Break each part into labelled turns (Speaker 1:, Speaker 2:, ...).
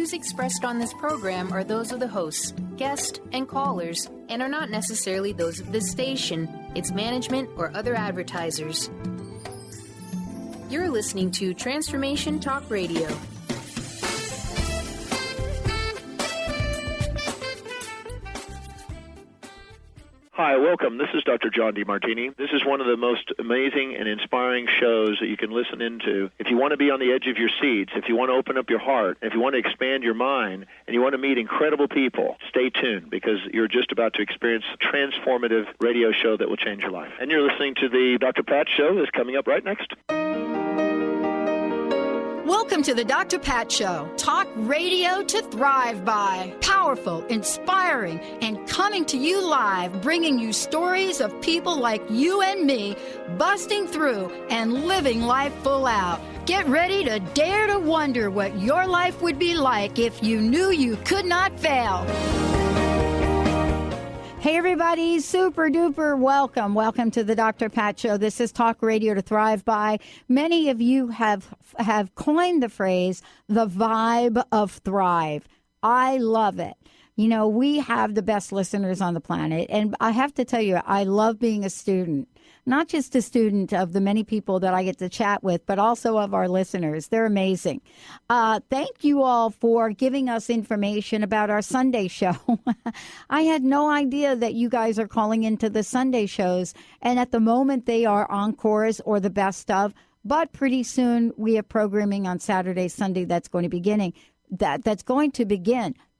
Speaker 1: views expressed on this program are those of the hosts, guests, and callers, and are not necessarily those of this station, its management, or other advertisers. You're listening to Transformation Talk Radio.
Speaker 2: Hi, welcome. This is Dr. John DeMartini. This is one of the most amazing and inspiring shows that you can listen into. If you want to be on the edge of your seats, if you want to open up your heart, if you want to expand your mind, and you want to meet incredible people, stay tuned because you're just about to experience a transformative radio show that will change your life. And you're listening to the Dr. Pat Show that's coming up right next.
Speaker 3: Welcome to the Dr. Pat Show. Talk radio to thrive by. Powerful, inspiring, and coming to you live, bringing you stories of people like you and me, busting through and living life full out. Get ready to dare to wonder what your life would be like if you knew you could not fail. Hey, everybody, super duper welcome. Welcome to the Dr. Pat Show. This is Talk Radio to Thrive By. Many of you have coined the phrase, the vibe of thrive. I love it. You know, we have the best listeners on the planet. And I have to tell you, I love being a student. Not just a student of the many people that I get to chat with, but also of our listeners. They're amazing. Thank you all for giving us information about our Sunday show. I had no idea that you guys are calling into the Sunday shows. And at the moment, they are encores or the best of. But pretty soon, we have programming on Saturday, Sunday that's going to begin.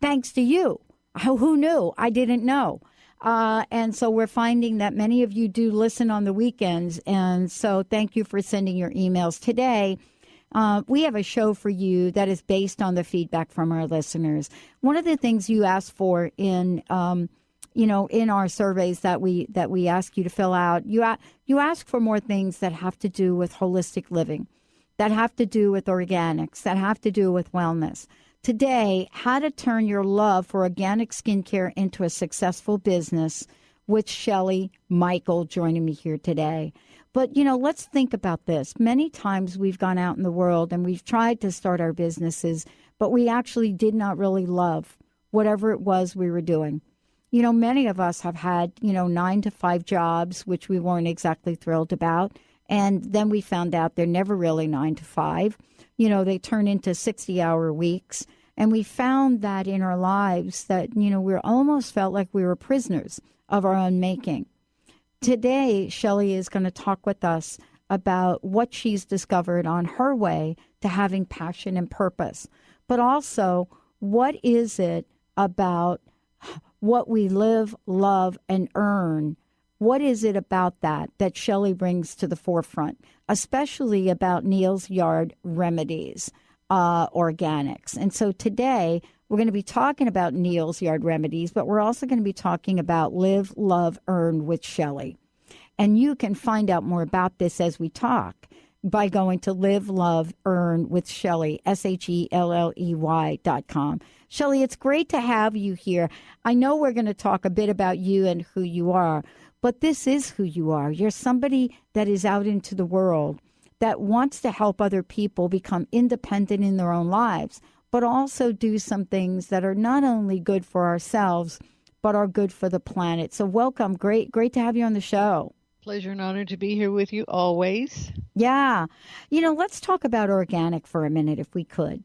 Speaker 3: Thanks to you. Who knew? I didn't know. And so we're finding that many of you do listen on the weekends. And so thank you for sending your emails. Today, we have a show for you that is based on the feedback from our listeners. One of the things you asked for in our surveys that we ask you to fill out, you ask for more things that have to do with holistic living, that have to do with organics, that have to do with wellness. Today, how to turn your love for organic skincare into a successful business with Shelley Michael joining me here today. But, let's think about this. Many times we've gone out in the world and we've tried to start our businesses, but we actually did not really love whatever it was we were doing. Many of us have had, 9 to 5 jobs, which we weren't exactly thrilled about. And then we found out they're never really 9 to 5. They turn into 60-hour weeks. And we found that in our lives that, we almost felt like we were prisoners of our own making. Today, Shelley is going to talk with us about what she's discovered on her way to having passion and purpose. But also, what is it about what we live, love, and earn? What is it about that Shelley brings to the forefront, especially about Neal's Yard Remedies, organics? And so today we're going to be talking about Neal's Yard Remedies, but we're also going to be talking about Live, Love, Earn with Shelley. And you can find out more about this as we talk by going to Live, Love, Earn with Shelley, SHELLEY.com. Shelley, it's great to have you here. I know we're going to talk a bit about you and who you are, but this is who you are. You're somebody that is out into the world that wants to help other people become independent in their own lives, but also do some things that are not only good for ourselves, but are good for the planet. So welcome. Great to have you on the show.
Speaker 4: Pleasure and honor to be here with you always.
Speaker 3: Yeah. Let's talk about organic for a minute, if we could.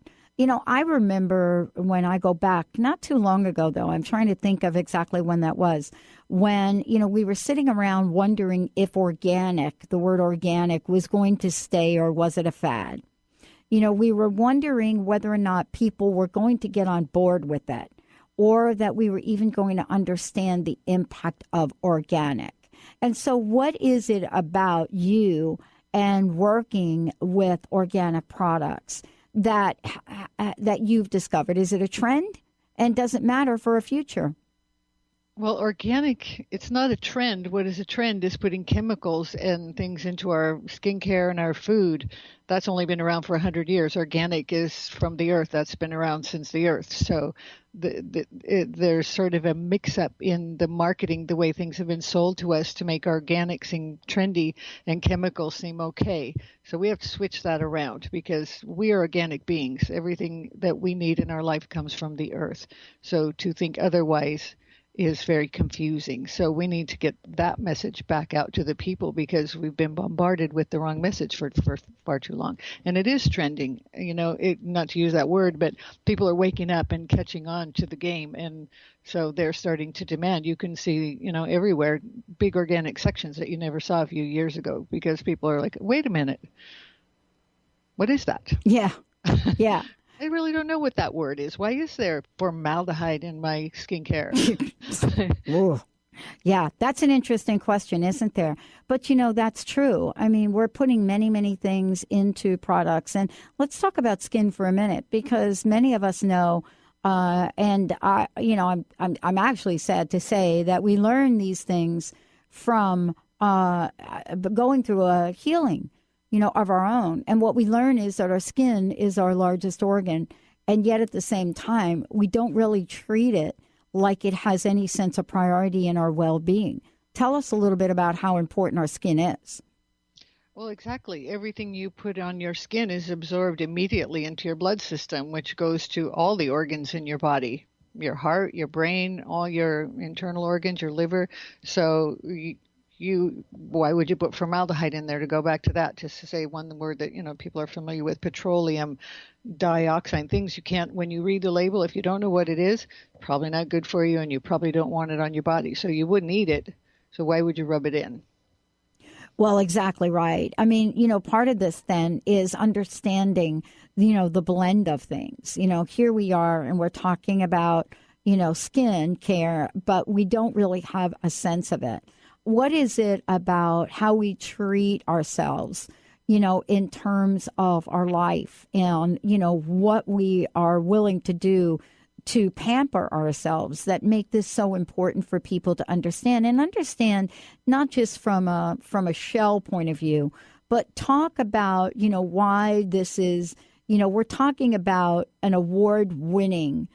Speaker 3: I remember when I go back, not too long ago, though, I'm trying to think of exactly when that was, when, we were sitting around wondering if the word organic was going to stay or was it a fad? We were wondering whether or not people were going to get on board with it or that we were even going to understand the impact of organic. And so what is it about you and working with organic products that you've discovered? Is it a trend? And does it matter for a future?
Speaker 4: Well, organic, it's not a trend. What is a trend is putting chemicals and things into our skincare and our food. That's only been around for 100 years. Organic is from the earth. That's been around since the earth. So there's sort of a mix-up in the marketing, the way things have been sold to us to make organic seem trendy and chemicals seem okay. So we have to switch that around because we are organic beings. Everything that we need in our life comes from the earth. So to think otherwise is very confusing. So we need to get that message back out to the people because we've been bombarded with the wrong message for far too long. And it is trending, not to use that word, but people are waking up and catching on to the game. And so they're starting to demand. You can see, everywhere big organic sections that you never saw a few years ago because people are like, wait a minute, what is that?
Speaker 3: Yeah. Yeah.
Speaker 4: I really don't know what that word is. Why is there formaldehyde in my skincare?
Speaker 3: Yeah, that's an interesting question, isn't there? But, that's true. I mean, we're putting many, many things into products. And let's talk about skin for a minute, because many of us know, and I'm actually sad to say that we learn these things from going through a healing of our own. And what we learn is that our skin is our largest organ. And yet at the same time, we don't really treat it like it has any sense of priority in our well-being. Tell us a little bit about how important our skin is.
Speaker 4: Well, exactly. Everything you put on your skin is absorbed immediately into your blood system, which goes to all the organs in your body, your heart, your brain, all your internal organs, your liver. So why would you put formaldehyde in there, to go back to that, just to say one word that, people are familiar with, petroleum dioxide, things you can't, when you read the label, if you don't know what it is, probably not good for you and you probably don't want it on your body. So you wouldn't eat it. So why would you rub it in?
Speaker 3: Well, exactly right. I mean, part of this then is understanding, the blend of things. Here we are and we're talking about, skin care, but we don't really have a sense of it. What is it about how we treat ourselves, in terms of our life and, what we are willing to do to pamper ourselves that make this so important for people to understand, and understand not just from a shell point of view, but talk about, why this is, we're talking about an award-winning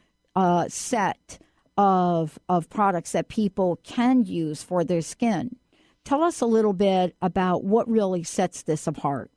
Speaker 3: set of products that people can use for their skin. Tell us a little bit about what really sets this apart.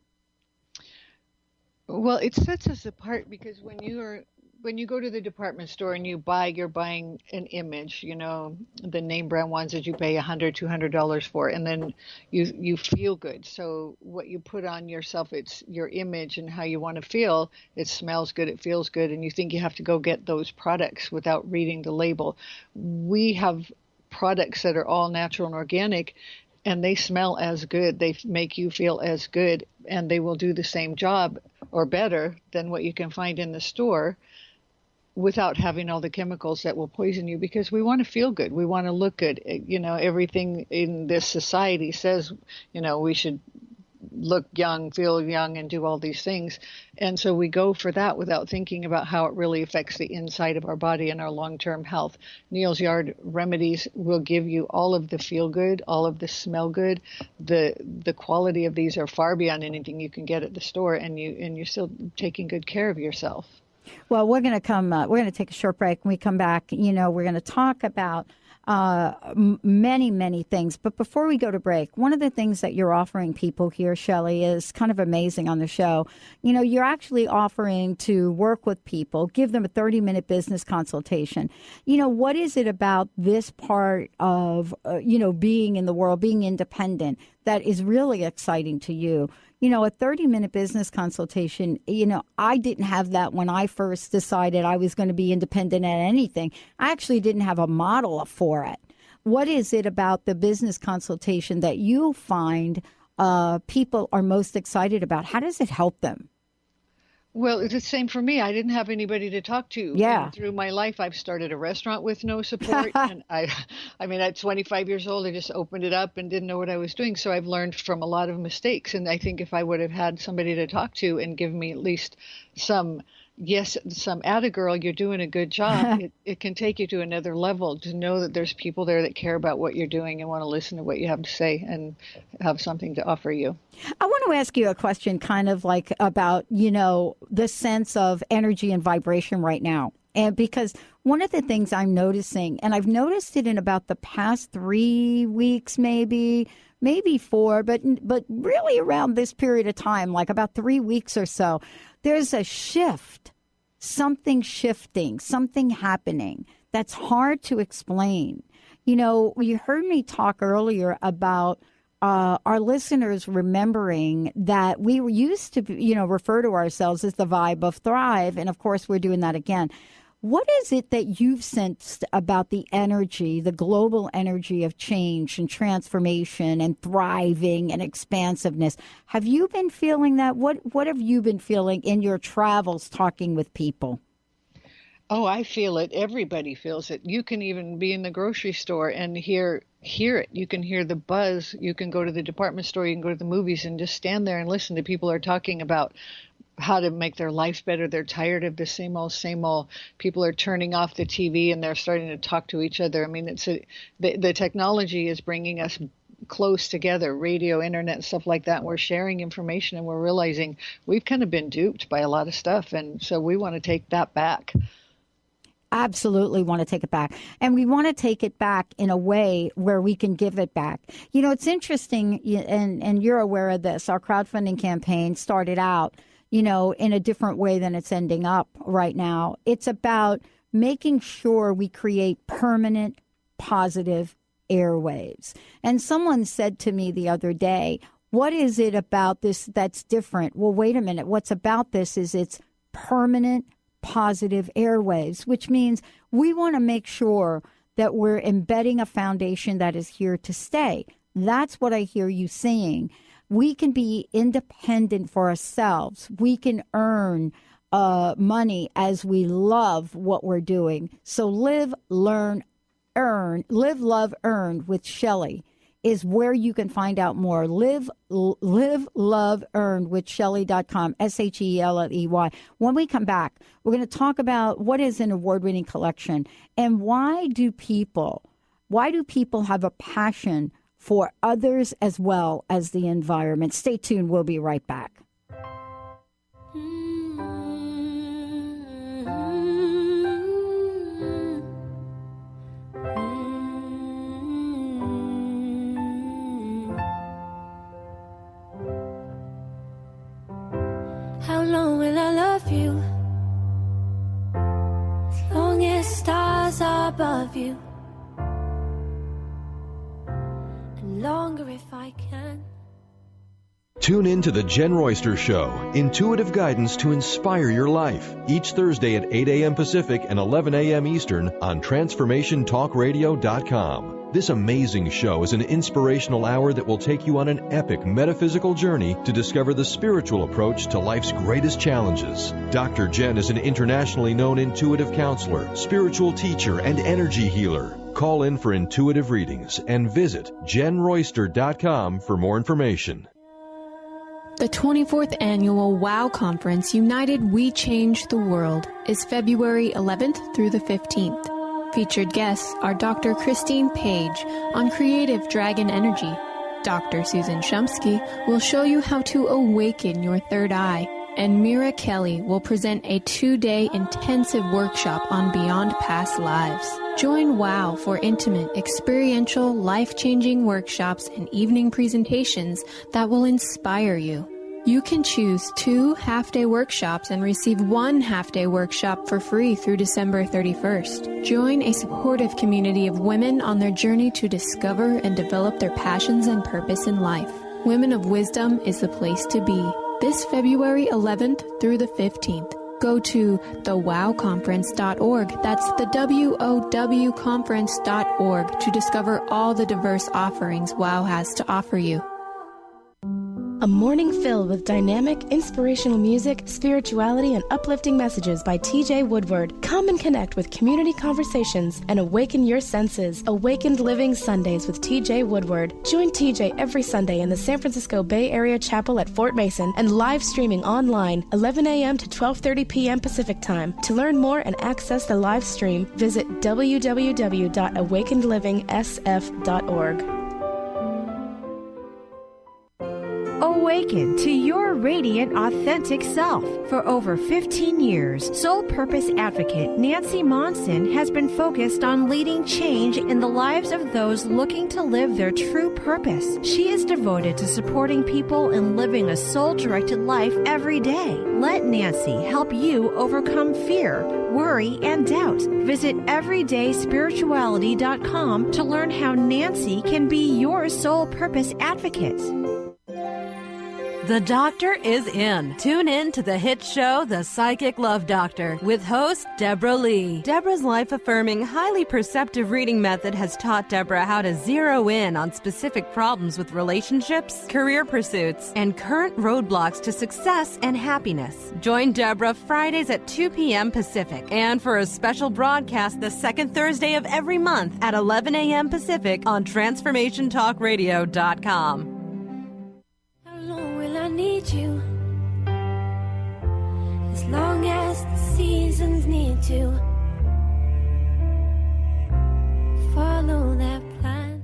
Speaker 4: Well, it sets us apart because when you go to the department store and you're buying an image, the name brand ones that you pay $100, $200 for, and then you feel good. So what you put on yourself, it's your image and how you want to feel. It smells good, it feels good, and you think you have to go get those products without reading the label. We have products that are all natural and organic, and they smell as good. They make you feel as good, and they will do the same job or better than what you can find in the store, without having all the chemicals that will poison you, because we want to feel good. We want to look good. Everything in this society says, we should look young, feel young, and do all these things. And so we go for that without thinking about how it really affects the inside of our body and our long-term health. Neal's Yard Remedies will give you all of the feel good, all of the smell good. The quality of these are far beyond anything you can get at the store, and you're still taking good care of yourself.
Speaker 3: Well, we're going to take a short break. When we come back, we're going to talk about many, many things. But before we go to break, one of the things that you're offering people here, Shelley, is kind of amazing on the show. You're actually offering to work with people, give them a 30-minute business consultation. What is it about this part of, being in the world, being independent, that is really exciting to you? A 30-minute business consultation, I didn't have that when I first decided I was going to be independent at anything. I actually didn't have a model for it. What is it about the business consultation that you find people are most excited about? How does it help them?
Speaker 4: Well, it's the same for me. I didn't have anybody to talk to.
Speaker 3: Yeah.
Speaker 4: And through my life, I've started a restaurant with no support. And at 25 years old, I just opened it up and didn't know what I was doing. So I've learned from a lot of mistakes. And I think if I would have had somebody to talk to and give me at least some atta girl, you're doing a good job. It can take you to another level to know that there's people there that care about what you're doing and want to listen to what you have to say and have something to offer you.
Speaker 3: I want to ask you a question kind of like about, the sense of energy and vibration right now. And because one of the things I'm noticing, and I've noticed it in about the past 3 weeks, maybe 4, but really around this period of time, like about 3 weeks or so, there's a shift, something shifting, something happening that's hard to explain. You heard me talk earlier about our listeners remembering that we used to, refer to ourselves as the Vibe of Thrive. And of course, we're doing that again. What is it that you've sensed about the energy, the global energy of change and transformation and thriving and expansiveness? Have you been feeling that? What have you been feeling in your travels talking with people?
Speaker 4: Oh, I feel it. Everybody feels it. You can even be in the grocery store and hear it. You can hear the buzz. You can go to the department store. You can go to the movies and just stand there and listen to people are talking about how to make their life better. They're tired of the same old. People are turning off the TV and they're starting to talk to each other. I mean, the technology is bringing us close together, radio, internet, stuff like that. We're sharing information and we're realizing we've kind of been duped by a lot of stuff. And so we want to take that back.
Speaker 3: Absolutely want to take it back. And we want to take it back in a way where we can give it back. It's interesting, and you're aware of this. Our crowdfunding campaign started out in a different way than it's ending up right now. It's about making sure we create permanent, positive airwaves. And someone said to me the other day, what is it about this that's different? Well, wait a minute. What's about this is it's permanent, positive airwaves, which means we want to make sure that we're embedding a foundation that is here to stay. That's what I hear you saying. We can be independent for ourselves. We can earn money as we love what we're doing. So live, learn, earn, live, love, earn with Shelley is where you can find out more. Live, love, earn with Shelley.com, SHELLEY. When we come back, we're going to talk about what is an award-winning collection and why do people have a passion for others as well as the environment. Stay tuned. We'll be right back.
Speaker 5: How long will I love you? As long as stars are above you. Longer if I can.
Speaker 6: Tune in to the Jen Royster Show, intuitive guidance to inspire your life, each Thursday at 8 a.m. Pacific and 11 a.m. Eastern on TransformationTalkRadio.com. This amazing show is an inspirational hour that will take you on an epic metaphysical journey to discover the spiritual approach to life's greatest challenges. Dr. Jen is an internationally known intuitive counselor, spiritual teacher, and energy healer. Call in for intuitive readings and visit JenRoyster.com for more information.
Speaker 7: The 24th Annual WOW Conference, United We Change the World, is February 11th through the 15th. Featured guests are Dr. Christine Page on Creative Dragon Energy. Dr. Susan Shumsky will show you how to awaken your third eye. And Mira Kelly will present a 2-day intensive workshop on Beyond Past Lives. Join WOW for intimate, experiential, life-changing workshops and evening presentations that will inspire you. You can choose 2 half-day workshops and receive 1 half-day workshop for free through December 31st. Join a supportive community of women on their journey to discover and develop their passions and purpose in life. Women of Wisdom is the place to be. This February 11th through the 15th. Go to thewowconference.org. That's the WOW conference.org to discover all the diverse offerings WOW has to offer you.
Speaker 8: A morning filled with dynamic, inspirational music, spirituality, and uplifting messages by TJ Woodward. Come and connect with community conversations and awaken your senses. Awakened Living Sundays with TJ Woodward. Join TJ every Sunday in the San Francisco Bay Area Chapel at Fort Mason and live streaming online 11 a.m. to 12:30 p.m. Pacific Time. To learn more and access the live stream, visit www.awakenedlivingsf.org.
Speaker 9: Awaken to your radiant, authentic self. For over 15 years, Soul Purpose Advocate Nancy Monson has been focused on leading change in the lives of those looking to live their true purpose. She is devoted to supporting people in living a soul-directed life every day. Let Nancy help you overcome fear, worry, and doubt. Visit everydayspirituality.com to learn how Nancy can be your Soul Purpose Advocate.
Speaker 10: The doctor is in. Tune in to the hit show, The Psychic Love Doctor, with host Deborah Lee. Deborah's life-affirming, highly perceptive reading method has taught Deborah how to zero in on specific problems with relationships, career pursuits, and current roadblocks to success and happiness. Join Deborah Fridays at 2 p.m. Pacific, and for a special broadcast the second Thursday of every month at 11 a.m. Pacific on TransformationTalkRadio.com.
Speaker 5: I need you as long as the seasons need to follow that plan.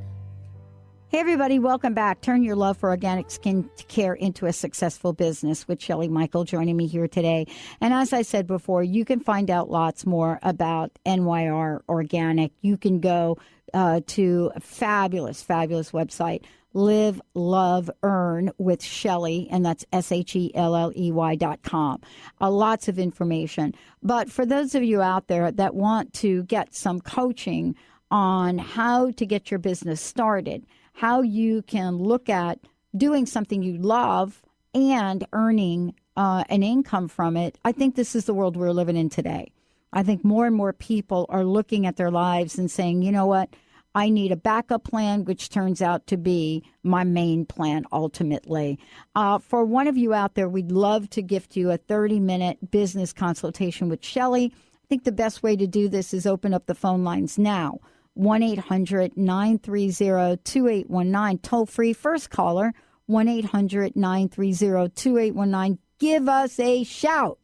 Speaker 3: Hey everybody, welcome back. Turn your love for organic skin care into a successful business with Shelley Michael joining me here today. And as I said before, you can find out lots more about NYR Organic. You can go to a fabulous website, Live, Love, Earn with Shelley, and that's SHELLEY.com. Lots of information. But for those of you out there that want to get some coaching on how to get your business started, how you can look at doing something you love and earning an income from it, I think this is the world we're living in today. I think more and more people are looking at their lives and saying, you know what? I need a backup plan, which turns out to be my main plan ultimately. For one of you out there, we'd love to gift you a 30-minute business consultation with Shelley. I think the best way to do this is open up the phone lines now. 1-800-930-2819. Toll free. First caller, 1-800-930-2819. Give us a shout.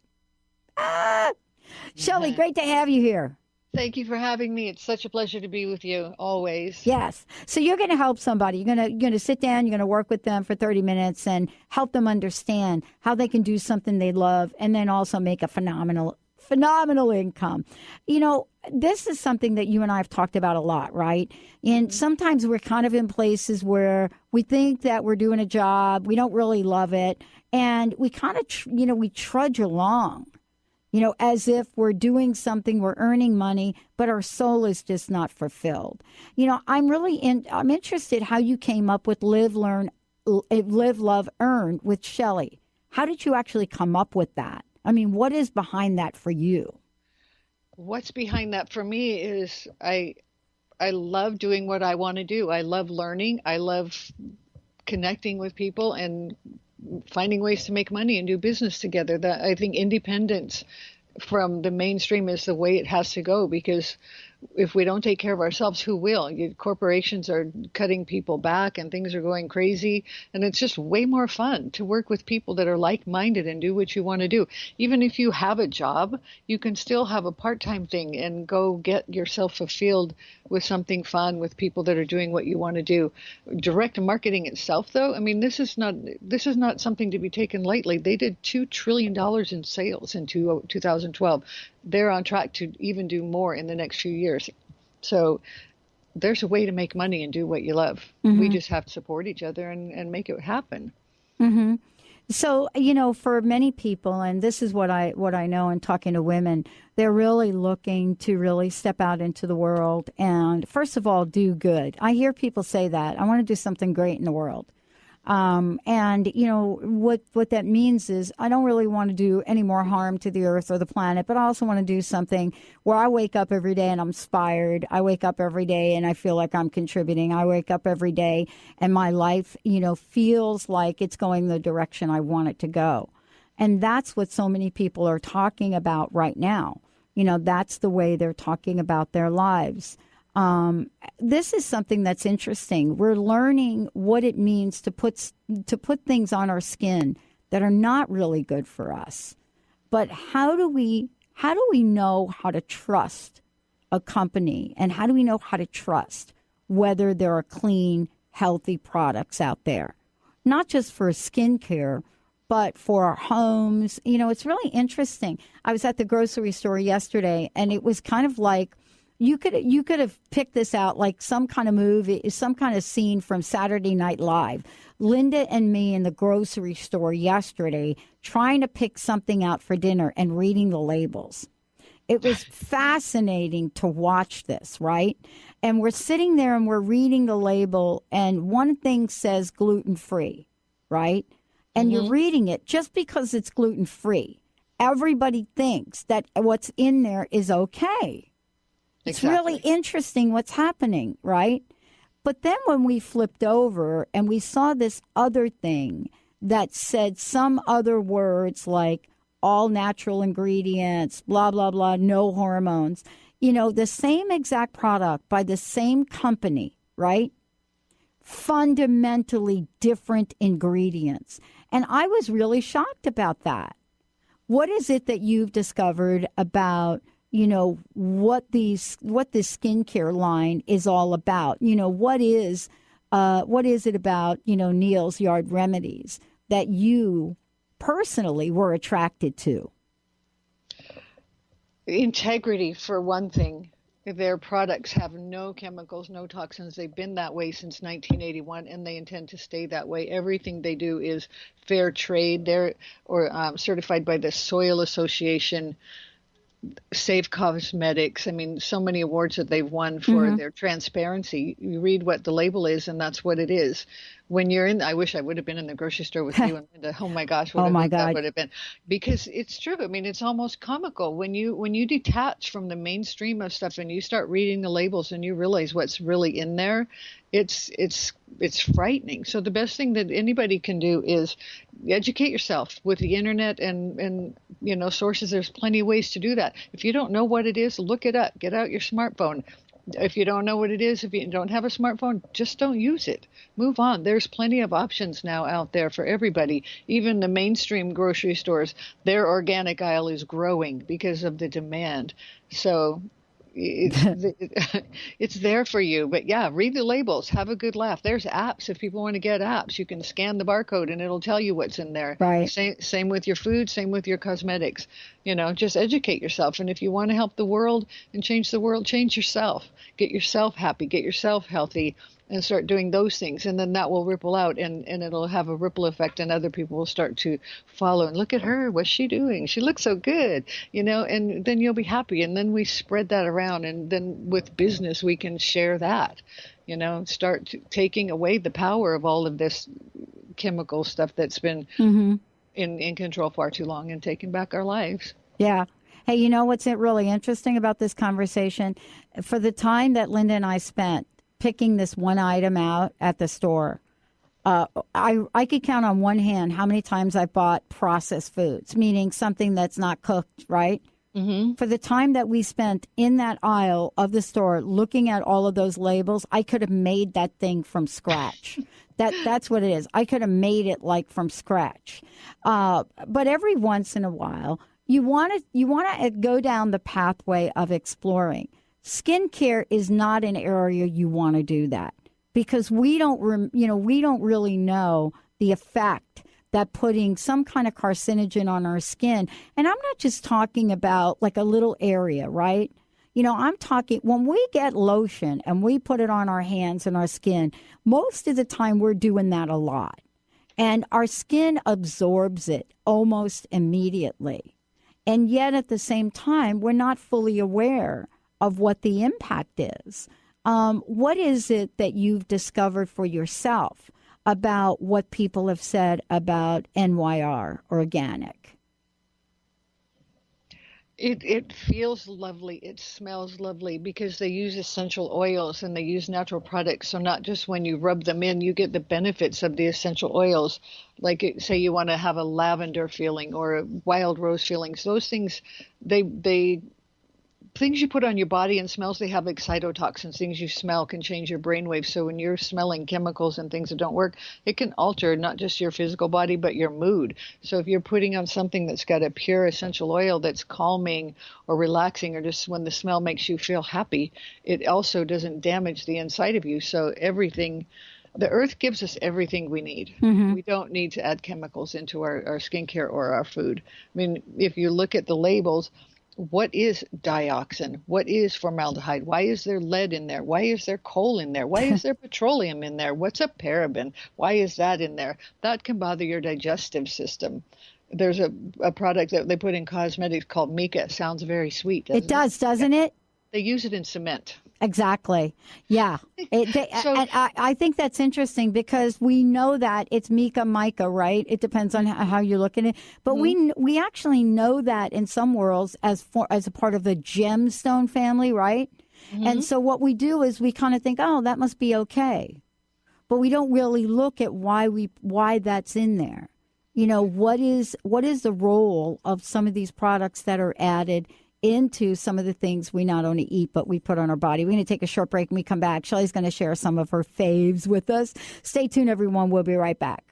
Speaker 3: Shelley, great to have you here.
Speaker 4: Thank you for having me. It's such a pleasure to be with you always.
Speaker 3: Yes. So you're going to help somebody. You're going to sit down, you're going to work with them for 30 minutes and help them understand how they can do something they love and then also make a phenomenal income. You know, this is something that you and I have talked about a lot, right? And sometimes we're kind of in places where we think that we're doing a job, we don't really love it, and we kind of, we trudge along. As if we're doing something, we're earning money, but our soul is just not fulfilled. I'm interested how you came up with Live, Love, Earn with Shelley. How did you actually come up with that? I mean, what is behind that for you?
Speaker 4: What's behind that for me is I love doing what I want to do. I love learning. I love connecting with people and finding ways to make money and do business together. That I think independence from the mainstream is the way it has to go, because if we don't take care of ourselves, who will? Corporations are cutting people back and things are going crazy. And it's just way more fun to work with people that are like-minded and do what you want to do. Even if you have a job, you can still have a part-time thing and go get yourself fulfilled with something fun with people that are doing what you want to do. Direct marketing itself, though, I mean, this is not something to be taken lightly. They did $2 trillion in sales in 2012. They're on track to even do more in the next few years. So there's a way to make money and do what you love. Mm-hmm. We just have to support each other and make it happen.
Speaker 3: Mm-hmm. So, for many people, and this is what I know in talking to women, they're really looking to really step out into the world and, first of all, do good. I hear people say that. I want to do something great in the world. And, you know, what that means is I don't really want to do any more harm to the earth or the planet, but I also want to do something where I wake up every day and I'm inspired. I wake up every day and I feel like I'm contributing. I wake up every day and my life, you know, feels like it's going the direction I want it to go. And that's what so many people are talking about right now. You know, that's the way they're talking about their lives. This is something that's interesting. We're learning what it means to put things on our skin that are not really good for us. But how do we know how to trust a company, and how do we know how to trust whether there are clean, healthy products out there? Not just for skincare, but for our homes. You know, it's really interesting. I was at the grocery store yesterday, and it was kind of like, you could have picked this out like some kind of movie, some kind of scene from Saturday Night Live. Linda and me in the grocery store yesterday trying to pick something out for dinner and reading the labels. It was fascinating to watch this, right? And we're sitting there and we're reading the label, and one thing says gluten-free, right? And you're reading it just because it's gluten-free. Everybody thinks that what's in there is okay. It's really interesting what's happening, right? But then when we flipped over and we saw this other thing that said some other words like all natural ingredients, blah, blah, blah, no hormones, you know, the same exact product by the same company, right? Fundamentally different ingredients. And I was really shocked about that. What is it that you've discovered about, you know, what this skincare line is all about? You know, what is it about, you know, Neal's Yard Remedies that you personally were attracted to?
Speaker 4: Integrity, for one thing. Their products have no chemicals, no toxins. They've been that way since 1981, and they intend to stay that way. Everything they do is fair trade. They're certified by the Soil Association, Safe Cosmetics. I mean, so many awards that they've won for their transparency. You read what the label is, and that's what it is. When you're in, I wish I would have been in the grocery store with you and Linda. Oh my gosh, that would have been. Because it's true. I mean, it's almost comical when you detach from the mainstream of stuff and you start reading the labels and you realize what's really in there. It's frightening. So the best thing that anybody can do is educate yourself with the internet and you know, sources. There's plenty of ways to do that. If you don't know what it is, look it up. Get out your smartphone. If you don't know what it is, if you don't have a smartphone, just don't use it. Move on. There's plenty of options now out there for everybody. Even the mainstream grocery stores, their organic aisle is growing because of the demand. So it's there for you. But yeah, read the labels. Have a good laugh. There's apps. If people want to get apps, you can scan the barcode and it'll tell you what's in there.
Speaker 3: Right.
Speaker 4: Same with your food. Same with your cosmetics. You know, just educate yourself. And if you want to help the world and change the world, change yourself. Get yourself happy. Get yourself healthy. And start doing those things, and then that will ripple out, and it'll have a ripple effect, and other people will start to follow. And look at her, what's she doing? She looks so good, you know. And then you'll be happy, and then we spread that around, and then with business we can share that, you know. Start taking away the power of all of this chemical stuff that's been in control far too long and taking back our lives. Yeah.
Speaker 3: Hey, you know what's really interesting about this conversation? For the time that Linda and I spent picking this one item out at the store, I could count on one hand how many times I bought processed foods, meaning something that's not cooked, right? For the time that we spent in that aisle of the store looking at all of those labels, I could have made that thing from scratch. That's what it is. I could have made it like from scratch. But every once in a while, you want to go down the pathway of exploring. Skincare is not an area you want to do that, because we don't really know the effect that putting some kind of carcinogen on our skin. And I'm not just talking about like a little area, right? You know, I'm talking when we get lotion and we put it on our hands and our skin, most of the time we're doing that a lot. And our skin absorbs it almost immediately. And yet at the same time, we're not fully aware of what the impact is. What is it that you've discovered for yourself about what people have said about NYR organic?
Speaker 4: It feels lovely. It smells lovely because they use essential oils and they use natural products. So not just when you rub them in, you get the benefits of the essential oils. Like say you want to have a lavender feeling or a wild rose feelings. Those things, things you put on your body and smells, they have excitotoxins. Things you smell can change your brainwaves. So when you're smelling chemicals and things that don't work, it can alter not just your physical body, but your mood. So if you're putting on something that's got a pure essential oil that's calming or relaxing, or just when the smell makes you feel happy, it also doesn't damage the inside of you. So everything, the earth gives us everything we need. Mm-hmm. We don't need to add chemicals into our skincare or our food. I mean, if you look at the labels, what is dioxin? What is formaldehyde? Why is there lead in there? Why is there coal in there? Why is there petroleum in there? What's a paraben? Why is that in there? That can bother your digestive system. There's a product that they put in cosmetics called Mica. It sounds very sweet.
Speaker 3: It does, doesn't it?
Speaker 4: They use it in cement.
Speaker 3: Exactly. Yeah. I think that's interesting because we know that it's mica, right? It depends on how you look at it. But we actually know that in some worlds as a part of the gemstone family, right? Mm-hmm. And so what we do is we kind of think, oh, that must be okay. But we don't really look at why that's in there. You know, what is the role of some of these products that are added into some of the things we not only eat, but we put on our body. We're going to take a short break. When we come back, Shelley's going to share some of her faves with us. Stay tuned, everyone. We'll be right back.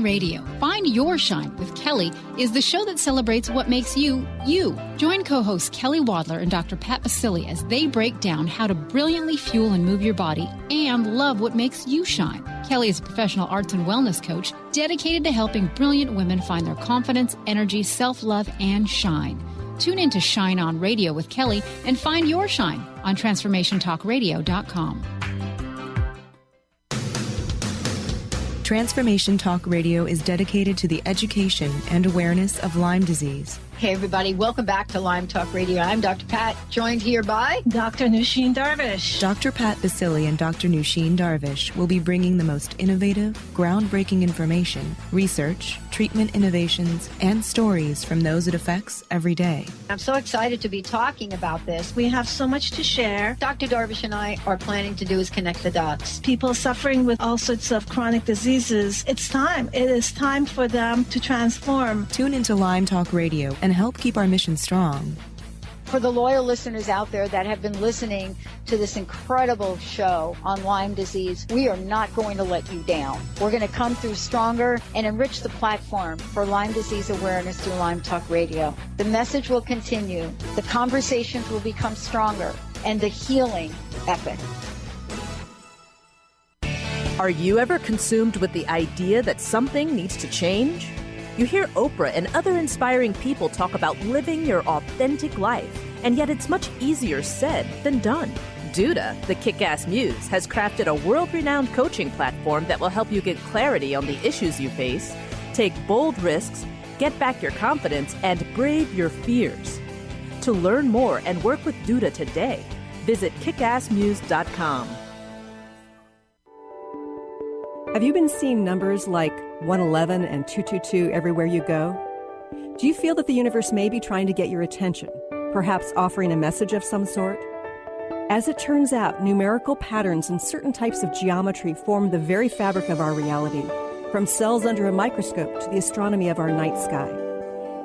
Speaker 11: Radio. Find Your Shine with Kelly is the show that celebrates what makes you, you. Join co-hosts Kelly Wadler and Dr. Pat Basili as they break down how to brilliantly fuel and move your body and love what makes you shine. Kelly is a professional arts and wellness coach dedicated to helping brilliant women find their confidence, energy, self-love, and shine. Tune in to Shine On Radio with Kelly and find your shine on TransformationTalkRadio.com.
Speaker 12: Transformation Talk Radio is dedicated to the education and awareness of Lyme disease.
Speaker 3: Hey, everybody. Welcome back to Lyme Talk Radio. I'm Dr. Pat, joined here by
Speaker 13: Dr. Nusheen Darvish.
Speaker 12: Dr. Pat Basili and Dr. Nusheen Darvish will be bringing the most innovative, groundbreaking information, research, treatment innovations, and stories from those it affects every day.
Speaker 3: I'm so excited to be talking about this.
Speaker 13: We have so much to share.
Speaker 3: Dr. Darvish and I are planning to do is connect the dots.
Speaker 13: People suffering with all sorts of chronic diseases, it's time. It is time for them to transform.
Speaker 12: Tune into Lyme Talk Radio and help keep our mission strong.
Speaker 3: For the loyal listeners out there that have been listening to this incredible show on Lyme disease, we are not going to let you down. We're going to come through stronger and enrich the platform for Lyme disease awareness through Lyme Talk Radio. The message will continue, the conversations will become stronger, and the healing epic.
Speaker 14: Are you ever consumed with the idea that something needs to change? You hear Oprah and other inspiring people talk about living your authentic life, and yet it's much easier said than done. Duda, the kick-ass muse, has crafted a world-renowned coaching platform that will help you get clarity on the issues you face, take bold risks, get back your confidence, and brave your fears. To learn more and work with Duda today, visit kickassmuse.com.
Speaker 15: Have you been seeing numbers like 111 and 222 everywhere you go? Do you feel that the universe may be trying to get your attention, perhaps offering a message of some sort? As it turns out, numerical patterns and certain types of geometry form the very fabric of our reality, from cells under a microscope to the astronomy of our night sky.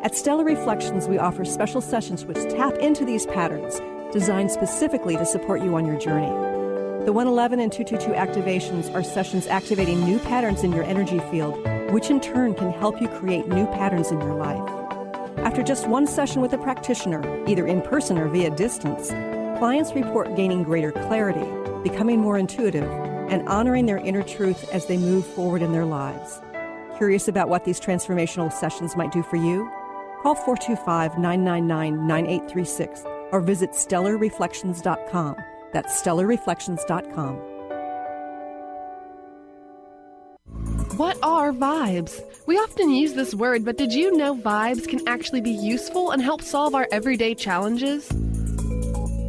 Speaker 15: At Stellar Reflections, we offer special sessions which tap into these patterns, designed specifically to support you on your journey. The 111 and 222 activations are sessions activating new patterns in your energy field, which in turn can help you create new patterns in your life. After just one session with a practitioner, either in person or via distance, clients report gaining greater clarity, becoming more intuitive, and honoring their inner truth as they move forward in their lives. Curious about what these transformational sessions might do for you? Call 425-999-9836 or visit stellarreflections.com. That's stellarreflections.com.
Speaker 16: What are vibes? We often use this word, but did you know vibes can actually be useful and help solve our everyday challenges?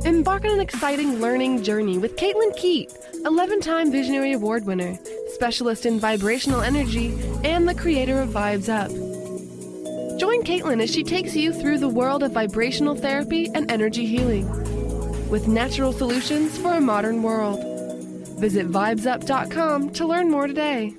Speaker 16: Embark on an exciting learning journey with Caitlin Keat, 11-time Visionary Award winner, specialist in vibrational energy, and the creator of Vibes Up. Join Caitlin as she takes you through the world of vibrational therapy and energy healing, with natural solutions for a modern world. Visit vibesup.com to learn more today.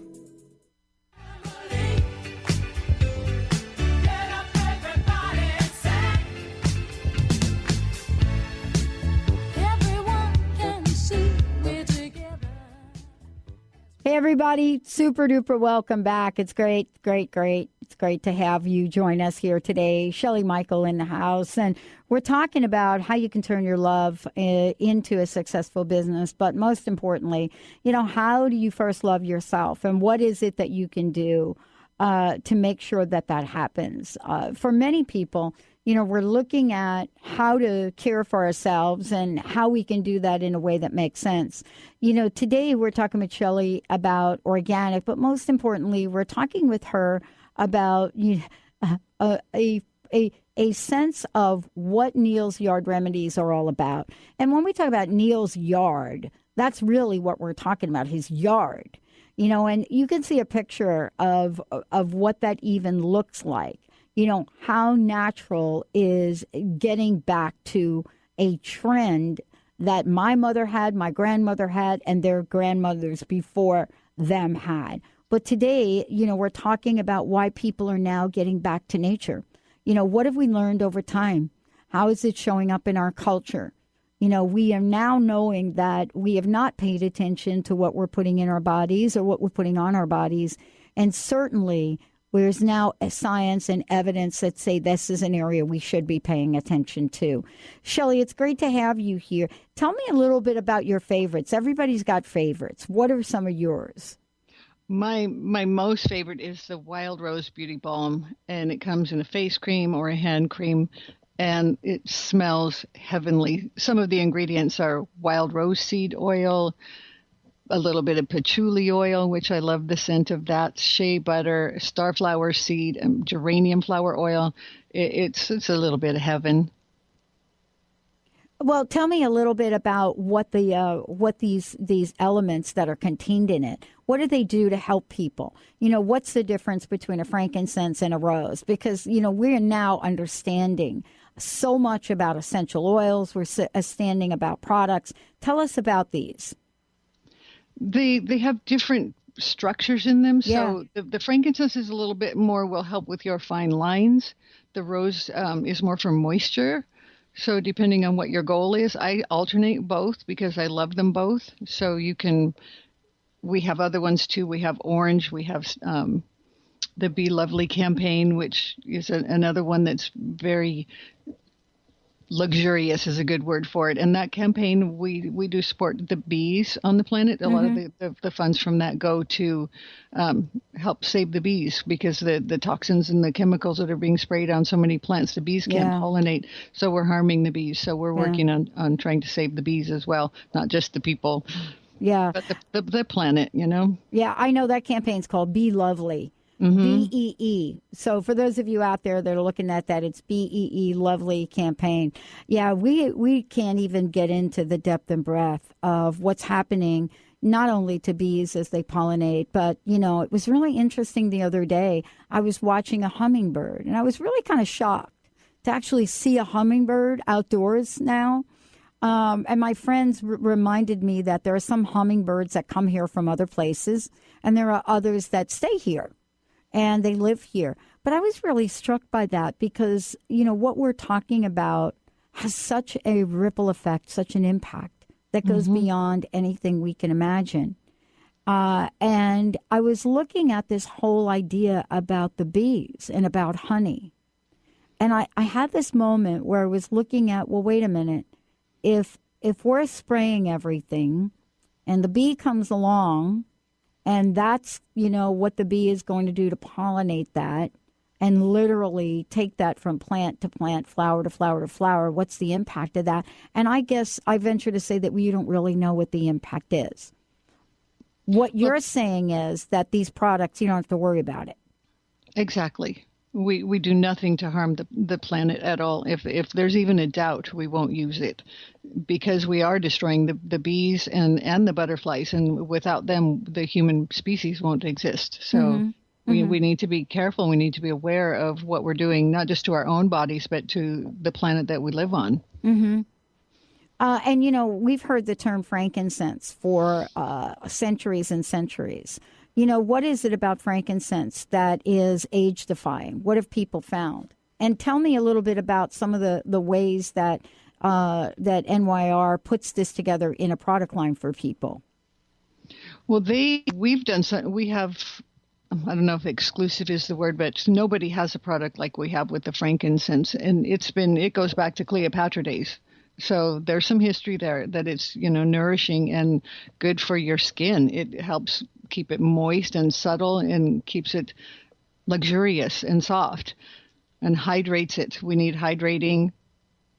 Speaker 3: Hey, everybody. Super duper welcome back. It's great. It's great to have you join us here today. Shelley Michael in the house. And we're talking about how you can turn your love into a successful business. But most importantly, how do you first love yourself? And what is it that you can do to make sure that happens? For many people, we're looking at how to care for ourselves and how we can do that in a way that makes sense. Today we're talking with Shelley about organic, but most importantly, we're talking with her about a sense of what Neal's Yard Remedies are all about. And when we talk about Neal's yard, that's really what we're talking about, his yard. And you can see a picture of what that even looks like. How natural is getting back to a trend that my mother had, my grandmother had, and their grandmothers before them had. But today, we're talking about why people are now getting back to nature. What have we learned over time? How is it showing up in our culture? We are now knowing that we have not paid attention to what we're putting in our bodies or what we're putting on our bodies. And certainly, there's now a science and evidence that say this is an area we should be paying attention to. Shelley, it's great to have you here. Tell me a little bit about your favorites. Everybody's got favorites. What are some of yours?
Speaker 4: My most favorite is the Wild Rose Beauty Balm, and it comes in a face cream or a hand cream, and it smells heavenly. Some of the ingredients are wild rose seed oil, a little bit of patchouli oil, which I love the scent of that, shea butter, starflower seed, and geranium flower oil. It's a little bit of heaven.
Speaker 3: Well, tell me a little bit about what these elements that are contained in it. What do they do to help people? What's the difference between a frankincense and a rose? Because we're now understanding so much about essential oils. We're understanding about products. Tell us about these.
Speaker 4: They have different structures in them. So the frankincense is a little bit more, will help with your fine lines. The rose is more for moisture. So depending on what your goal is, I alternate both because I love them both. So we have other ones too. We have orange. We have the Be Lovely campaign, which is another one that's very luxurious is a good word for it. And that campaign, we do support the bees on the planet. A lot of the funds from that go to help save the bees because the toxins and the chemicals that are being sprayed on so many plants, the bees can't pollinate. So we're harming the bees. So we're working on trying to save the bees as well, not just the people.
Speaker 3: Yeah.
Speaker 4: But the planet,
Speaker 3: Yeah, I know that campaign's called Be Lovely. BEE. So for those of you out there that are looking at that, it's BEE Lovely campaign. Yeah, we can't even get into the depth and breadth of what's happening, not only to bees as they pollinate, but, it was really interesting the other day. I was watching a hummingbird, and I was really kind of shocked to actually see a hummingbird outdoors now. And my friends reminded me that there are some hummingbirds that come here from other places, and there are others that stay here. And they live here. But I was really struck by that because, what we're talking about has such a ripple effect, such an impact that goes beyond anything we can imagine. And I was looking at this whole idea about the bees and about honey. And I had this moment where I was looking at, well, wait a minute. If we're spraying everything and the bee comes along, and that's, what the bee is going to do to pollinate that. and literally take that from plant to plant, flower to flower to flower, what's the impact of that? And I guess I venture to say that we don't really know what the impact is. What you're saying is that these products, you don't have to worry about it.
Speaker 4: Exactly. We do nothing to harm the planet at all. If there's even a doubt, we won't use it, because we are destroying the bees and the butterflies, and without them, the human species won't exist. So we need to be careful. We need to be aware of what we're doing, not just to our own bodies, but to the planet that we live on.
Speaker 3: Mm-hmm. And, you know, we've heard the term frankincense for centuries and centuries. You know, what is it about frankincense that is age-defying? What have people found? And tell me a little bit about some of the ways that that NYR puts this together in a product line for people.
Speaker 4: Well, we've done some. We have, I don't know if exclusive is the word, but nobody has a product like we have with the frankincense, and it goes back to Cleopatra days. So there's some history there that it's, you know, nourishing and good for your skin. It helps keep it moist and subtle and keeps it luxurious and soft and hydrates it. We need hydrating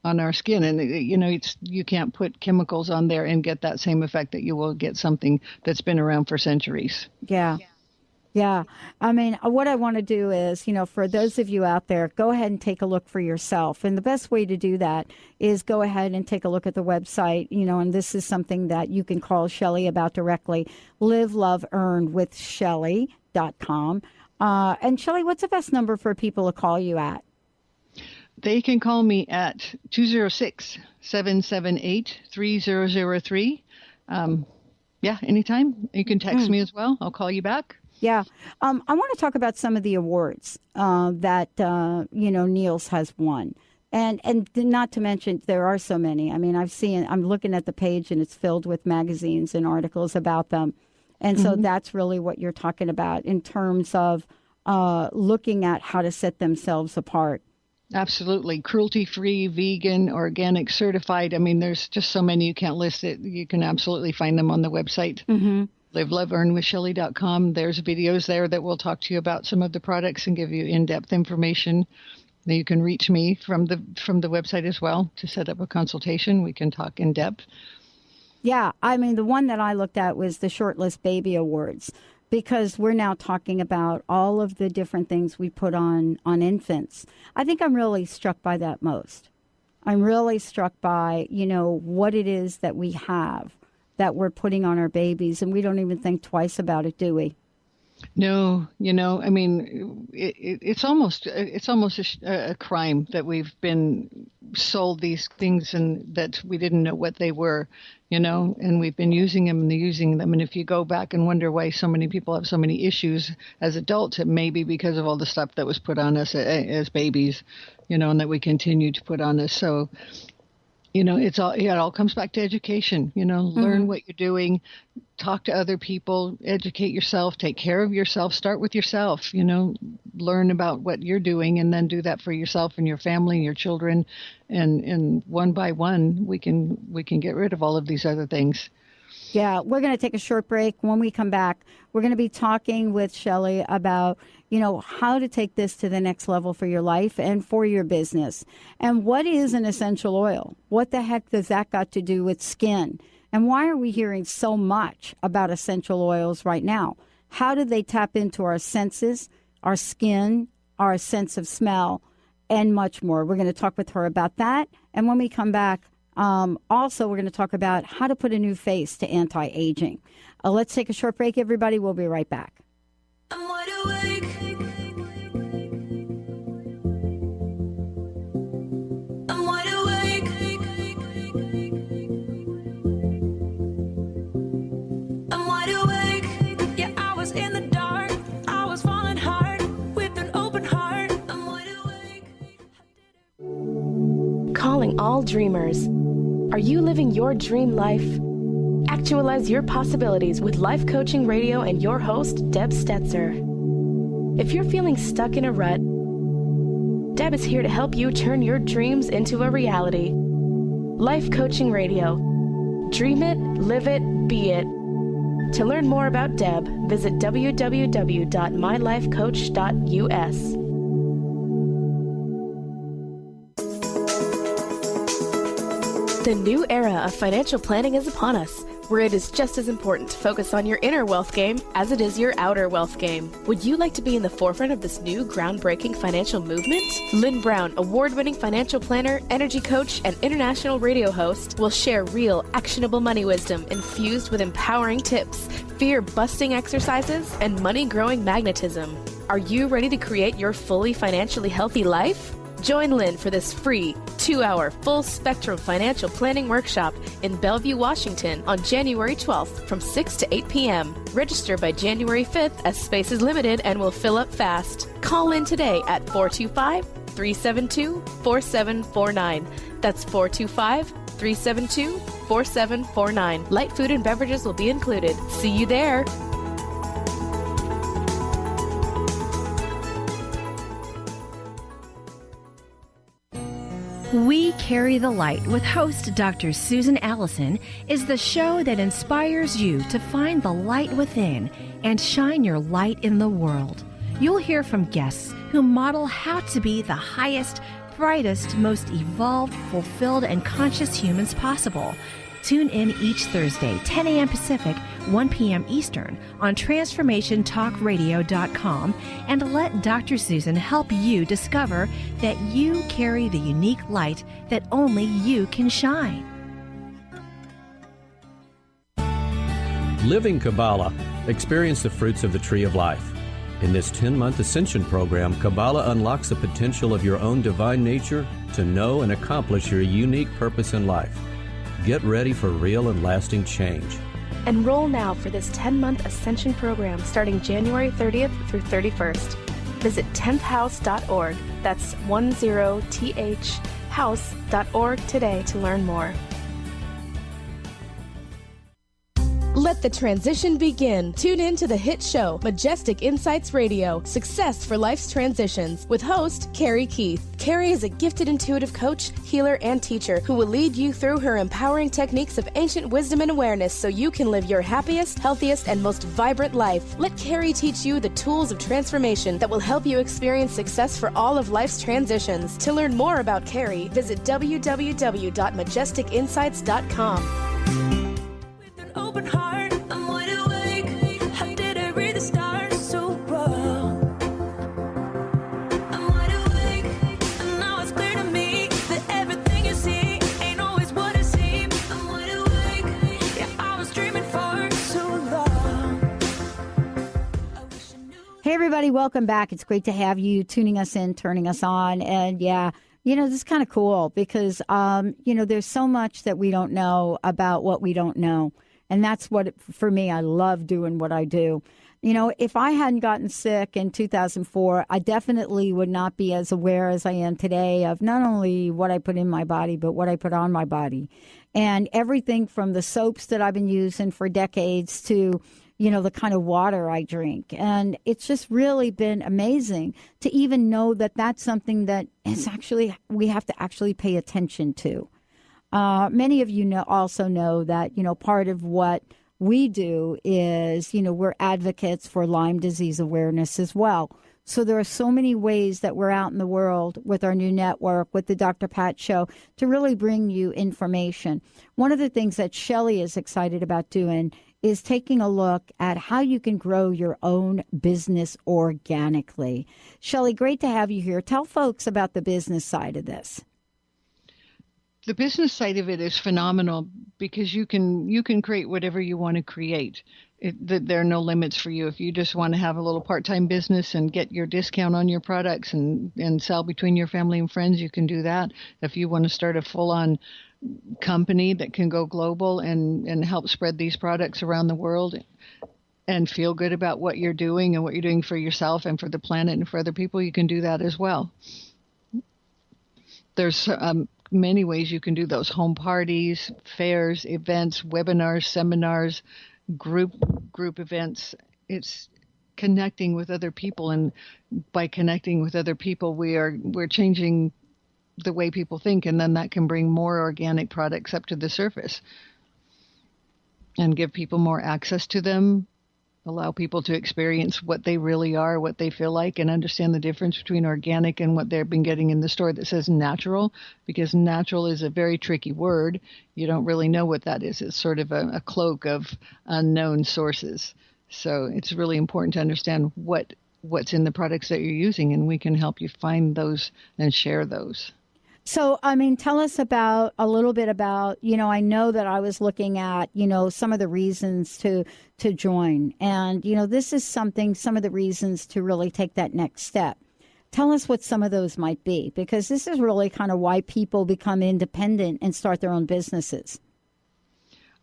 Speaker 4: on our skin. And, you know, you can't put chemicals on there and get that same effect that you will get something that's been around for centuries.
Speaker 3: Yeah. Yeah. I mean, what I want to do is, you know, for those of you out there, go ahead and take a look for yourself. And the best way to do that is go ahead and take a look at the website, you know, and this is something that you can call Shelley about directly. Live, Love, Earn with Shelley.com. And Shelley, what's the best number for people to call you at?
Speaker 4: They can call me at 206-778-3003. Yeah, anytime. You can text me as well. I'll call you back.
Speaker 3: Yeah. I want to talk about some of the awards that, you know, Niels has won. And not to mention, there are so many. I mean, I'm looking at the page and it's filled with magazines and articles about them. And so that's really what you're talking about in terms of looking at how to set themselves apart.
Speaker 4: Absolutely. Cruelty-free, vegan, organic, certified. I mean, there's just so many you can't list it. You can absolutely find them on the website. LiveLoveEarnWithShelley.com. There's videos there that will talk to you about some of the products and give you in-depth information. You can reach me from the website as well to set up a consultation. We can talk in depth.
Speaker 3: Yeah, I mean, the one that I looked at was the Shortlist Baby Awards, because we're now talking about all of the different things we put on infants. I think I'm really struck by that most. I'm really struck by, you know, what it is that we have that we're putting on our babies, and we don't even think twice about it, do we?
Speaker 4: No, you know, I mean, it's almost a crime that we've been sold these things and that we didn't know what they were, you know, and we've been using them and using them. And if you go back and wonder why so many people have so many issues as adults, it may be because of all the stuff that was put on us as babies, you know, and that we continue to put on us. So, you know, it all comes back to education, you know, learn what you're doing, talk to other people, educate yourself, take care of yourself, start with yourself, you know, learn about what you're doing and then do that for yourself and your family and your children. And one by one, we can get rid of all of these other things.
Speaker 3: Yeah, we're going to take a short break. When we come back, we're going to be talking with Shelley about, you know, how to take this to the next level for your life and for your business. And what is an essential oil? What the heck does that got to do with skin? And why are we hearing so much about essential oils right now? How do they tap into our senses, our skin, our sense of smell, and much more? We're going to talk with her about that. And when we come back, also, we're going to talk about how to put a new face to anti-aging. Let's take a short break, everybody. We'll be right back.
Speaker 5: I'm wide awake. I'm wide awake. I'm wide awake. Yeah, I was in the dark. I was falling hard with an open heart. I'm wide awake.
Speaker 8: Calling all dreamers. Are you living your dream life? Actualize your possibilities with Life Coaching Radio and your host, Deb Stetzer. If you're feeling stuck in a rut, Deb is here to help you turn your dreams into a reality. Life Coaching Radio. Dream it, live it, be it. To learn more about Deb, visit www.mylifecoach.us. The new era of financial planning is upon us, where it is just as important to focus on your inner wealth game as it is your outer wealth game. Would you like to be in the forefront of this new groundbreaking financial movement? Lynn Brown, award-winning financial planner, energy coach, and international radio host, will share real, actionable money wisdom infused with empowering tips, fear-busting exercises, and money-growing magnetism. Are you ready to create your fully financially healthy life? Join Lynn for this free 2-hour full-spectrum financial planning workshop in Bellevue, Washington on January 12th from 6 to 8 p.m. Register by January 5th as space is limited and will fill up fast. Call in today at 425-372-4749. That's 425-372-4749. Light food and beverages will be included. See you there.
Speaker 9: We Carry the Light with host Dr. Susan Allison is the show that inspires you to find the light within and shine your light in the world. You'll hear from guests who model how to be the highest, brightest, most evolved, fulfilled, and conscious humans possible. Tune in each Thursday, 10 a.m. Pacific, 1 p.m. Eastern on TransformationTalkRadio.com and let Dr. Susan help you discover that you carry the unique light that only you can shine.
Speaker 17: Living Kabbalah. Experience the fruits of the Tree of Life. In this 10-month Ascension program, Kabbalah unlocks the potential of your own divine nature to know and accomplish your unique purpose in life. Get ready for real and lasting change.
Speaker 8: Enroll now for this 10-month Ascension program starting January 30th through 31st. Visit 10thhouse.org. That's 10thhouse.org today to learn more. Let the transition begin. Tune in to the hit show, Majestic Insights Radio, Success for Life's Transitions, with host Carrie Keith. Carrie is a gifted intuitive coach, healer, and teacher who will lead you through her empowering techniques of ancient wisdom and awareness so you can live your happiest, healthiest, and most vibrant life. Let Carrie teach you the tools of transformation that will help you experience success for all of life's transitions. To learn more about Carrie, visit www.majesticinsights.com.
Speaker 5: Open heart, I'm wide awake. How did I read the stars so wrong? I'm wide awake, and now it's clear to me that everything you see ain't always what it seems. I'm wide awake, yeah, I was dreaming for so long.
Speaker 3: Hey, everybody, welcome back. It's great to have you tuning us in, turning us on. And yeah, you know, this is kind of cool because, you know, there's so much that we don't know about what we don't know. And that's what, for me, I love doing what I do. You know, if I hadn't gotten sick in 2004, I definitely would not be as aware as I am today of not only what I put in my body, but what I put on my body. And everything from the soaps that I've been using for decades to, you know, the kind of water I drink. And it's just really been amazing to even know that that's something that is actually, we have to actually pay attention to. Many of you also know that, you know, part of what we do is, you know, we're advocates for Lyme disease awareness as well. So there are so many ways that we're out in the world with our new network, with the Dr. Pat Show, to really bring you information. One of the things that Shelley is excited about doing is taking a look at how you can grow your own business organically. Shelley, great to have you here. Tell folks about the business side of this.
Speaker 4: The business side of it is phenomenal because you can create whatever you want to create. There are no limits for you. If you just want to have a little part-time business and get your discount on your products and sell between your family and friends, you can do that. If you want to start a full-on company that can go global and help spread these products around the world and feel good about what you're doing and what you're doing for yourself and for the planet and for other people, you can do that as well. There's many ways you can do those: home parties, fairs, events, webinars, seminars, group events. It's connecting with other people, and by connecting with other people, we're changing the way people think, and then that can bring more organic products up to the surface and give people more access to them allow people to experience what they really are, what they feel like, and understand the difference between organic and what they've been getting in the store that says natural, because natural is a very tricky word. You don't really know what that is. It's sort of a cloak of unknown sources. So it's really important to understand what's in the products that you're using, and we can help you find those and share those.
Speaker 3: So, I mean, tell us a little bit about, I know that I was looking at, some of the reasons to join. And, this is some of the reasons to really take that next step. Tell us what some of those might be, because this is really kind of why people become independent and start their own businesses.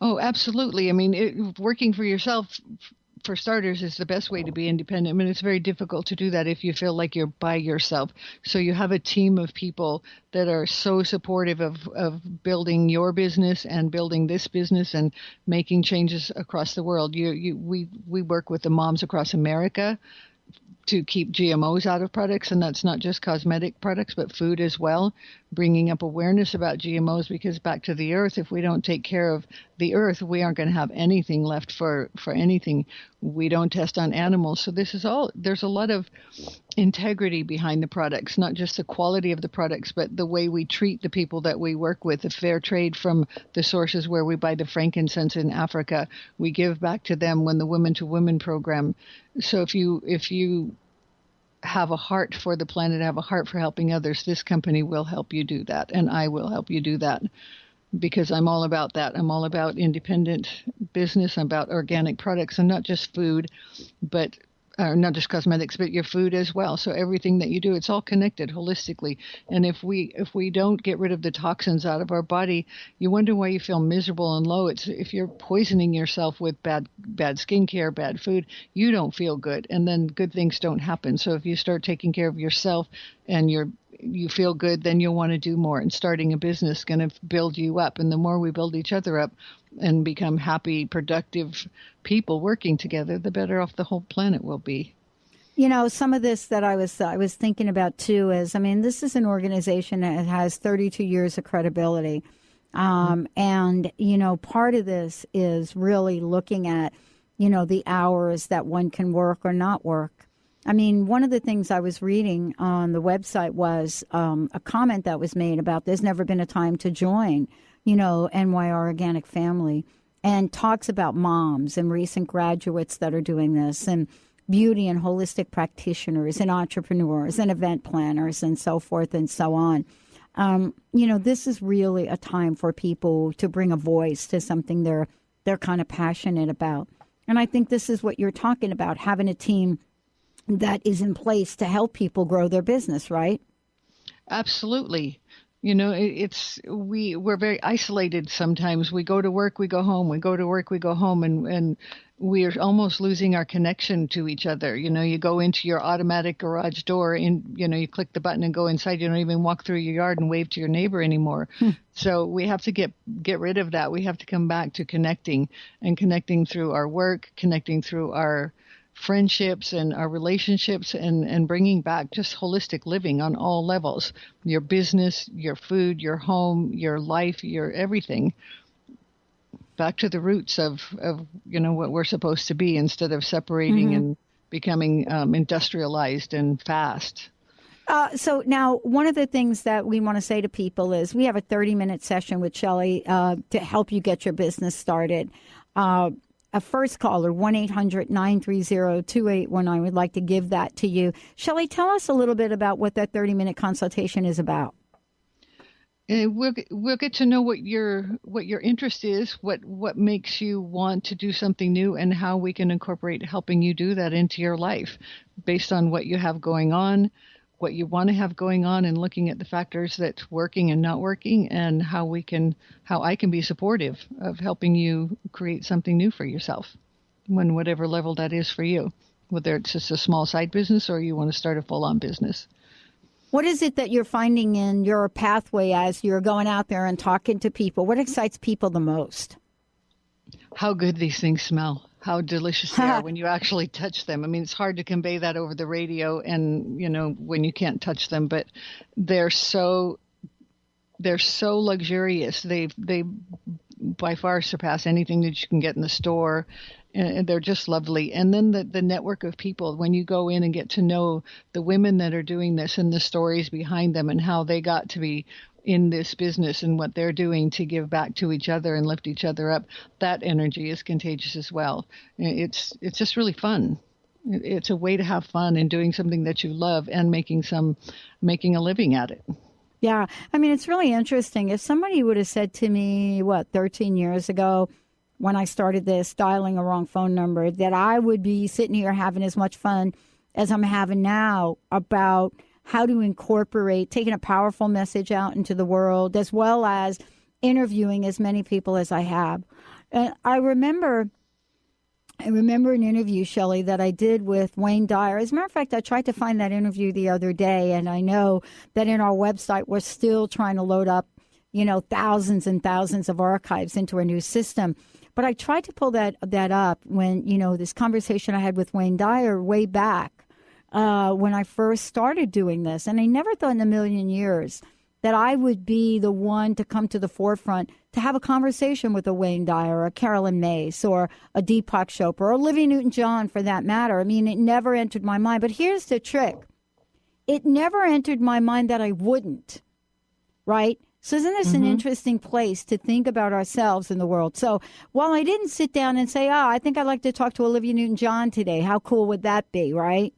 Speaker 4: Oh, absolutely. I mean, working for yourself, for starters, is the best way to be independent. I mean, it's very difficult to do that if you feel like you're by yourself. So you have a team of people that are so supportive of building your business and building this business and making changes across the world. We work with the moms across America to keep GMOs out of products, and that's not just cosmetic products, but food as well, bringing up awareness about GMOs, because back to the earth, if we don't take care of the earth, we aren't going to have anything left for anything. We don't test on animals. So this is all, there's a lot of integrity behind the products, not just the quality of the products, but the way we treat the people that we work with, the fair trade from the sources where we buy the frankincense in Africa. We give back to them when the Women to Women program. So if you have a heart for the planet, have a heart for helping others, this company will help you do that, and I will help you do that, because I'm all about that. I'm all about independent business. I'm about organic products, and not just food, but not just cosmetics, but your food as well. So everything that you do, it's all connected holistically. And if we don't get rid of the toxins out of our body, you wonder why you feel miserable and low. It's if you're poisoning yourself with bad skincare, bad food, you don't feel good, and then good things don't happen. So if you start taking care of yourself and you feel good, then you'll want to do more. And starting a business is going to build you up. And the more we build each other up and become happy, productive people working together, the better off the whole planet will be.
Speaker 3: Some of this that I was thinking about too is, I mean, this is an organization that has 32 years of credibility. And, part of this is really looking at, the hours that one can work or not work. I mean, one of the things I was reading on the website was a comment that was made about there's never been a time to join, NYR Organic Family, and talks about moms and recent graduates that are doing this, and beauty and holistic practitioners and entrepreneurs and event planners and so forth and so on. This is really a time for people to bring a voice to something they're kind of passionate about. And I think this is what you're talking about, having a team that is in place to help people grow their business, right?
Speaker 4: Absolutely. We're very isolated sometimes. We go to work, we go home, we go to work, we go home, and we're almost losing our connection to each other. You go into your automatic garage door and, you click the button and go inside. You don't even walk through your yard and wave to your neighbor anymore. So we have to get rid of that. We have to come back to connecting through our work, connecting through our friendships and our relationships, and bringing back just holistic living on all levels, your business, your food, your home, your life, your everything, back to the roots of what we're supposed to be, instead of separating and becoming industrialized and fast.
Speaker 3: So now, one of the things that we want to say to people is we have a 30-minute session with Shelley to help you get your business started. A first caller, 1-800-930-2819. We'd like to give that to you. Shelley, tell us a little bit about what that 30-minute consultation is about.
Speaker 4: We'll get to know what your interest is, what makes you want to do something new, and how we can incorporate helping you do that into your life based on what you have going on, what you want to have going on, and looking at the factors that's working and not working, and how I can be supportive of helping you create something new for yourself, on whatever level that is for you, whether it's just a small side business or you want to start a full-on business.
Speaker 3: What is it that you're finding in your pathway as you're going out there and talking to people? What excites people the most?
Speaker 4: How good these things smell. How delicious they are when you actually touch them. I mean, it's hard to convey that over the radio and, when you can't touch them, but they're so luxurious. They by far surpass anything that you can get in the store. and they're just lovely. And then the network of people, when you go in and get to know the women that are doing this and the stories behind them and how they got to be in this business and what they're doing to give back to each other and lift each other up, that energy is contagious as well. It's just really fun. It's a way to have fun and doing something that you love and making a living at it.
Speaker 3: Yeah. I mean, it's really interesting. If somebody would have said to me, 13 years ago when I started this, dialing a wrong phone number, that I would be sitting here having as much fun as I'm having now about how to incorporate taking a powerful message out into the world, as well as interviewing as many people as I have. And I remember an interview, Shelley, that I did with Wayne Dyer. As a matter of fact, I tried to find that interview the other day, and I know that in our website, we're still trying to load up, thousands and thousands of archives into a new system. But I tried to pull that up when, this conversation I had with Wayne Dyer way back when I first started doing this. And I never thought in a million years that I would be the one to come to the forefront to have a conversation with a Wayne Dyer or a Carolyn Mace or a Deepak Chopra or Olivia Newton-John for that matter. I mean, it never entered my mind. But here's the trick. It never entered my mind that I wouldn't, right? So isn't this an interesting place to think about ourselves in the world? So while I didn't sit down and say, I think I'd like to talk to Olivia Newton-John today, how cool would that be, right?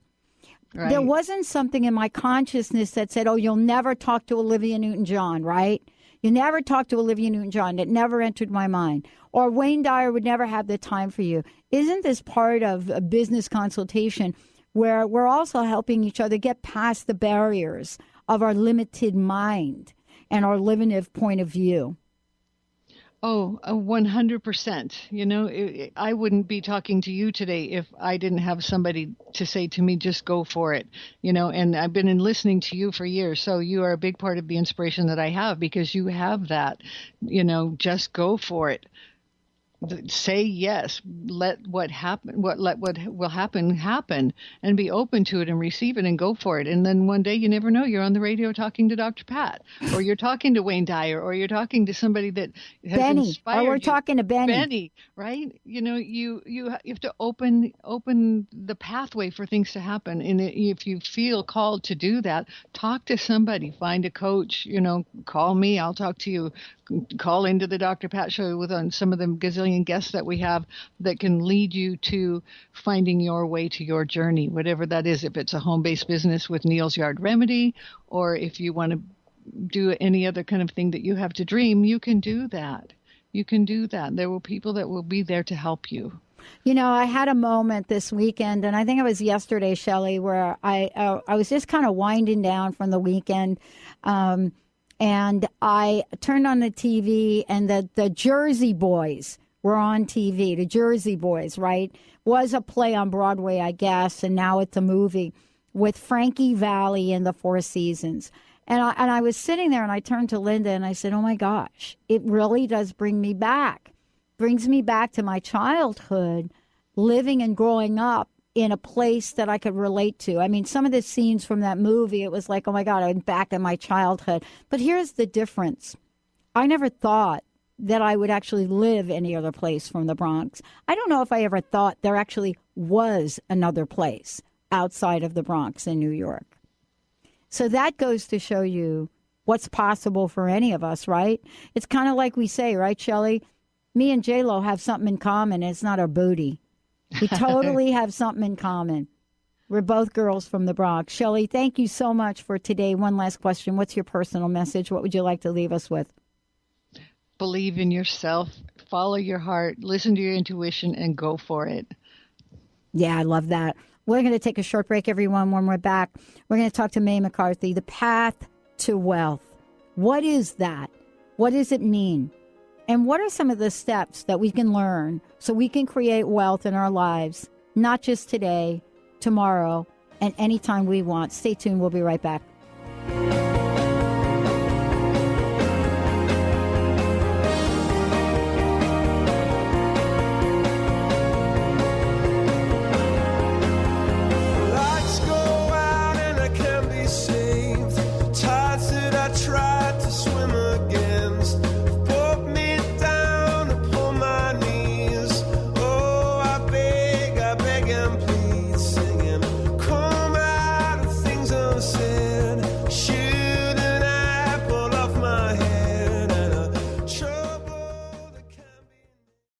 Speaker 3: Right. There wasn't something in my consciousness that said, you'll never talk to Olivia Newton-John, right? You never talk to Olivia Newton-John. That never entered my mind. Or Wayne Dyer would never have the time for you. Isn't this part of a business consultation where we're also helping each other get past the barriers of our limited mind and our limited point of view?
Speaker 4: 100%. I wouldn't be talking to you today if I didn't have somebody to say to me, just go for it. And I've been listening to you for years. So you are a big part of the inspiration that I have because you have that, just go for it. Say yes. Let what will happen, and be open to it and receive it and go for it. And then one day, you never know, you're on the radio talking to Dr. Pat, or you're talking to Wayne Dyer, or you're talking to somebody that has
Speaker 3: Benny.
Speaker 4: inspired
Speaker 3: or we're
Speaker 4: you.
Speaker 3: talking to Benny.
Speaker 4: Benny, right? You have to open the pathway for things to happen. And if you feel called to do that, talk to somebody, find a coach. Call me. I'll talk to you. Call into the Dr. Pat Show with some of the gazillion guests that we have that can lead you to finding your way to your journey, whatever that is. If it's a home-based business with Neil's Yard Remedy, or if you want to do any other kind of thing that you have to dream, you can do that. You can do that. There will people that will be there to help you.
Speaker 3: I had a moment this weekend, and I think it was yesterday, Shelley, where I was just kind of winding down from the weekend. And I turned on the TV, and the Jersey Boys were on TV. The Jersey Boys, right? Was a play on Broadway, I guess, and now it's a movie with Frankie Valli and the Four Seasons. And I was sitting there, and I turned to Linda, and I said, oh, my gosh, it really does bring me back. Brings me back to my childhood, living and growing up in a place that I could relate to. I mean, some of the scenes from that movie, it was like, oh my God, I'm back in my childhood. But here's the difference. I never thought that I would actually live any other place from the Bronx. I don't know if I ever thought there actually was another place outside of the Bronx in New York. So that goes to show you what's possible for any of us, right? It's kind of like we say, right, Shelley? Me and J-Lo have something in common. It's not our booty. We totally have something in common. We're both girls from the Bronx. Shelley, thank you so much for today. One last question. What's your personal message? What would you like to leave us with?
Speaker 4: Believe in yourself. Follow your heart. Listen to your intuition and go for it.
Speaker 3: Yeah, I love that. We're going to take a short break, everyone. When we're back, we're going to talk to Mae McCarthy, the path to wealth. What is that? What does it mean? And what are some of the steps that we can learn so we can create wealth in our lives, not just today, tomorrow, and anytime we want? Stay tuned. We'll be right back.